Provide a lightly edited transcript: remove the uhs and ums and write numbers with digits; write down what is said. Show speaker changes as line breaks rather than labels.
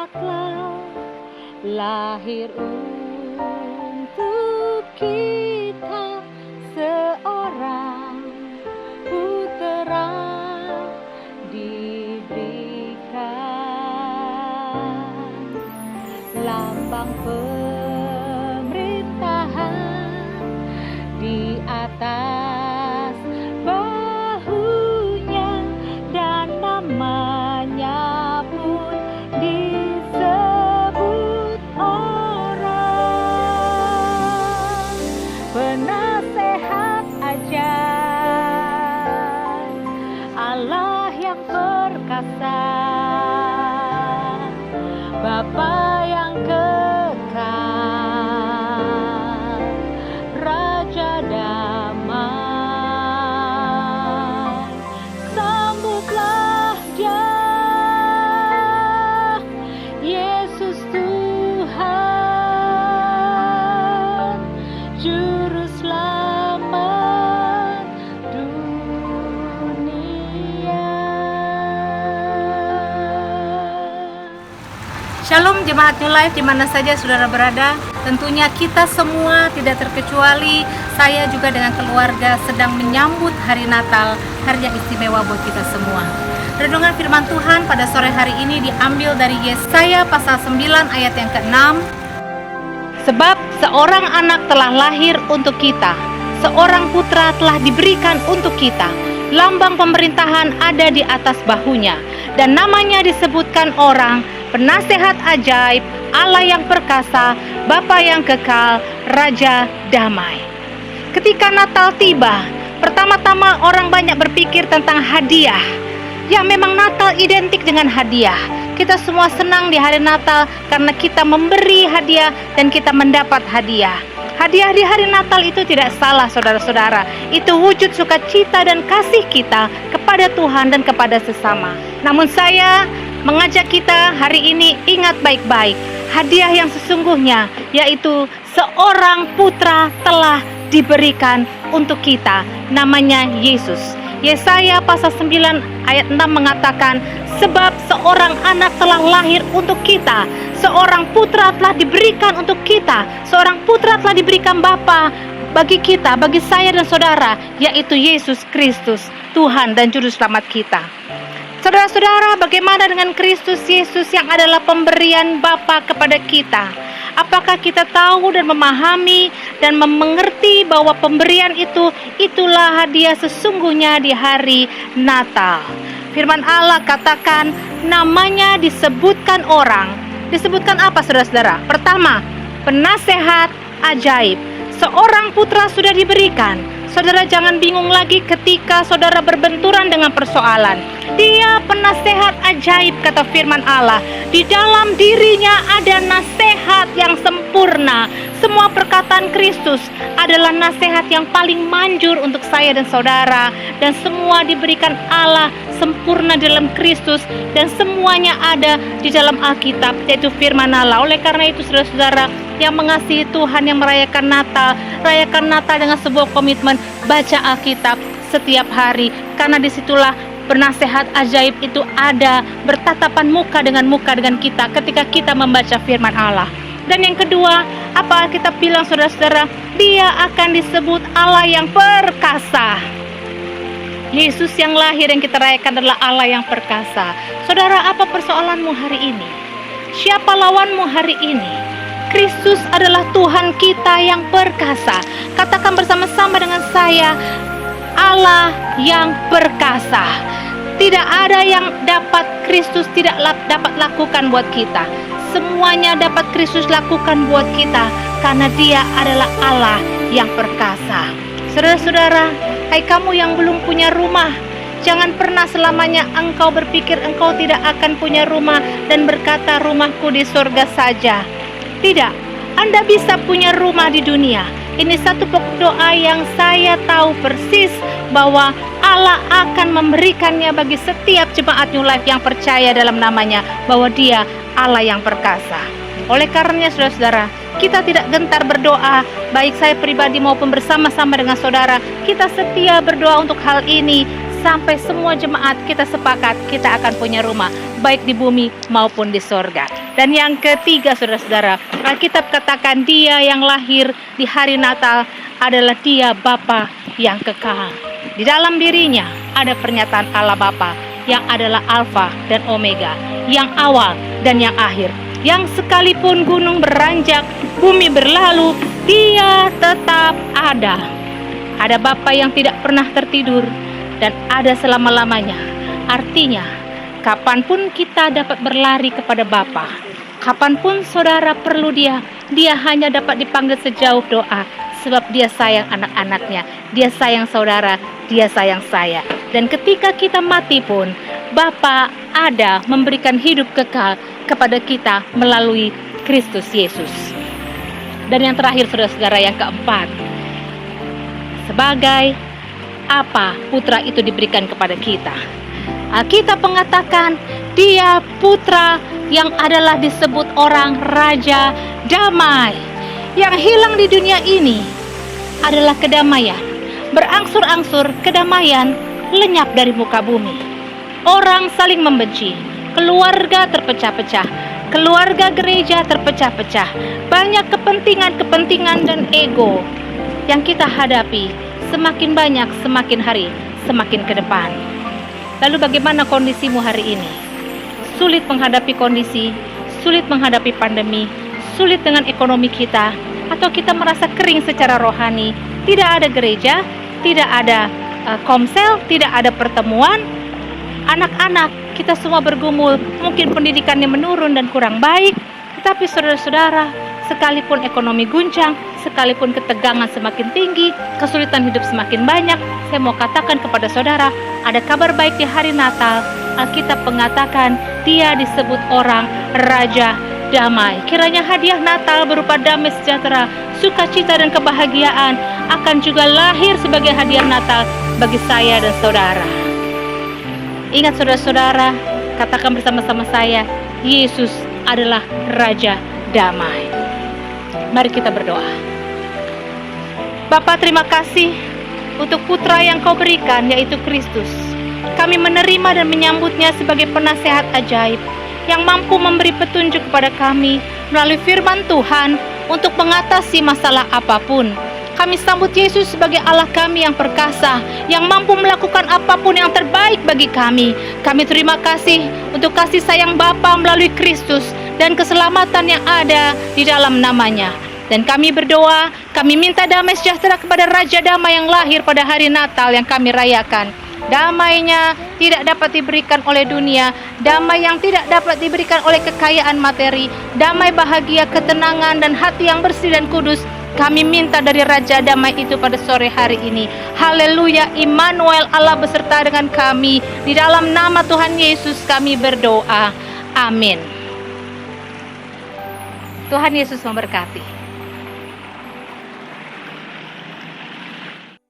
telah lahir untuk kita, seorang putera diberikan, lambang pemerintahan di atas bahunya, dan namanya pun disebut orang penasehat ajaib, Allah yang perkasa, Bapa yang kekal, Raja damai. Sambutlah Dia, Yesus Tuhan, Juru Selamat dunia.
Shalom Jemaat New Life di mana saja saudara berada. Tentunya kita semua tidak terkecuali, saya juga dengan keluarga sedang menyambut hari Natal, hari yang istimewa buat kita semua. Renungan firman Tuhan pada sore hari ini diambil dari Yesaya pasal 9 ayat yang ke-6. Sebab seorang anak telah lahir untuk kita, seorang putra telah diberikan untuk kita, lambang pemerintahan ada di atas bahunya, dan namanya disebutkan orang penasehat ajaib, Allah yang perkasa, Bapa yang kekal, Raja damai. Ketika Natal tiba, pertama-tama orang banyak berpikir tentang hadiah. Ya, memang Natal identik dengan hadiah. Kita semua senang di hari Natal karena kita memberi hadiah dan kita mendapat hadiah. Hadiah di hari Natal itu tidak salah, saudara-saudara. Itu wujud sukacita dan kasih kita kepada Tuhan dan kepada sesama. Namun saya mengajak kita hari ini ingat baik-baik hadiah yang sesungguhnya, yaitu seorang putra telah diberikan untuk kita, namanya Yesus. Yesaya pasal 9 ayat 6 mengatakan, sebab seorang anak telah lahir untuk kita, seorang putra telah diberikan untuk kita, seorang putra telah diberikan Bapa bagi kita, bagi saya dan saudara, yaitu Yesus Kristus, Tuhan dan Juru Selamat kita. Saudara-saudara, bagaimana dengan Kristus Yesus yang adalah pemberian Bapa kepada kita? Apakah kita tahu dan memahami dan mengerti bahwa pemberian itu, itulah hadiah sesungguhnya di hari Natal? Firman Allah katakan namanya disebutkan orang. Disebutkan apa, saudara-saudara? Pertama, penasehat ajaib. Seorang putra sudah diberikan. Saudara jangan bingung lagi ketika saudara berbenturan dengan persoalan. Dia penasehat ajaib, kata firman Allah. Di dalam dirinya ada nasihat yang sempurna. Semua perkataan Kristus adalah nasihat yang paling manjur untuk saya dan saudara. Dan semua diberikan Allah sempurna dalam Kristus. Dan semuanya ada di dalam Alkitab, yaitu firman Allah. Oleh karena itu saudara-saudara yang mengasihi Tuhan, yang merayakan Natal, rayakan Natal dengan sebuah komitmen, baca Alkitab setiap hari, karena disitulah penasehat ajaib itu ada, bertatapan muka dengan kita ketika kita membaca firman Allah. Dan yang kedua, apa kita bilang saudara-saudara? Dia akan disebut Allah yang perkasa. Yesus yang lahir yang kita rayakan adalah Allah yang perkasa. Saudara, apa persoalanmu hari ini? Siapa lawanmu hari ini? Kristus adalah Tuhan kita yang perkasa. Katakan bersama-sama dengan saya, Allah yang perkasa. Tidak ada yang dapat Kristus tidak dapat lakukan buat kita. Semuanya dapat Kristus lakukan buat kita, karena Dia adalah Allah yang perkasa. Saudara-saudara, hai kamu yang belum punya rumah, jangan pernah selamanya engkau berpikir engkau tidak akan punya rumah dan berkata rumahku di surga saja. Tidak, Anda bisa punya rumah di dunia. Ini satu pokok doa yang saya tahu persis bahwa Allah akan memberikannya bagi setiap jemaat New Life yang percaya dalam namanya, bahwa Dia Allah yang perkasa. Oleh karenanya saudara-saudara, kita tidak gentar berdoa, baik saya pribadi maupun bersama-sama dengan saudara, kita setia berdoa untuk hal ini sampai semua jemaat kita sepakat kita akan punya rumah, baik di bumi maupun di sorga. Dan yang ketiga, saudara-saudara, Alkitab katakan Dia yang lahir di hari Natal adalah Dia Bapa yang kekal. Di dalam dirinya ada pernyataan Allah Bapa yang adalah Alfa dan Omega, yang awal dan yang akhir, yang sekalipun gunung beranjak, bumi berlalu, Dia tetap ada. Ada Bapa yang tidak pernah tertidur dan ada selama-lamanya. Artinya, kapanpun kita dapat berlari kepada Bapa, kapanpun saudara perlu Dia hanya dapat dipanggil sejauh doa, sebab Dia sayang anak-anaknya, Dia sayang saudara, Dia sayang saya. Dan ketika kita mati pun, Bapa ada memberikan hidup kekal kepada kita melalui Kristus Yesus. Dan yang terakhir, saudara-saudara, yang keempat, sebagai apa putra itu diberikan kepada kita? Alkitab mengatakan Dia putra yang adalah disebut orang Raja Damai. Yang hilang di dunia ini adalah kedamaian. Berangsur-angsur kedamaian lenyap dari muka bumi. Orang saling membenci, keluarga terpecah-pecah, keluarga gereja terpecah-pecah. Banyak kepentingan-kepentingan dan ego yang kita hadapi semakin banyak, semakin hari, semakin ke depan. Lalu bagaimana kondisimu hari ini? Sulit menghadapi kondisi, sulit menghadapi pandemi, sulit dengan ekonomi kita, atau kita merasa kering secara rohani, tidak ada gereja, tidak ada komsel, tidak ada pertemuan. Anak-anak kita semua bergumul, mungkin pendidikannya menurun dan kurang baik. Tetapi saudara-saudara, sekalipun ekonomi guncang, sekalipun ketegangan semakin tinggi, kesulitan hidup semakin banyak, saya mau katakan kepada saudara, ada kabar baik di hari Natal. Alkitab mengatakan Dia disebut orang Raja Damai. Kiranya hadiah Natal berupa damai sejahtera, sukacita dan kebahagiaan akan juga lahir sebagai hadiah Natal bagi saya dan saudara. Ingat saudara-saudara, katakan bersama-sama saya, Yesus adalah Raja Damai. Mari kita berdoa. Bapa, terima kasih untuk putra yang Kau berikan, yaitu Kristus. Kami menerima dan menyambutnya sebagai penasehat ajaib yang mampu memberi petunjuk kepada kami melalui firman Tuhan untuk mengatasi masalah apapun. Kami sambut Yesus sebagai Allah kami yang perkasa, yang mampu melakukan apapun yang terbaik bagi kami. Kami terima kasih untuk kasih sayang Bapa melalui Kristus dan keselamatan yang ada di dalam namanya. Dan kami berdoa, kami minta damai sejahtera kepada Raja Damai yang lahir pada hari Natal yang kami rayakan. Damainya tidak dapat diberikan oleh dunia, damai yang tidak dapat diberikan oleh kekayaan materi, damai bahagia, ketenangan, dan hati yang bersih dan kudus. Kami minta dari Raja Damai itu pada sore hari ini. Haleluya, Immanuel, Allah beserta dengan kami. Di dalam nama Tuhan Yesus kami berdoa. Amin. Tuhan Yesus memberkati.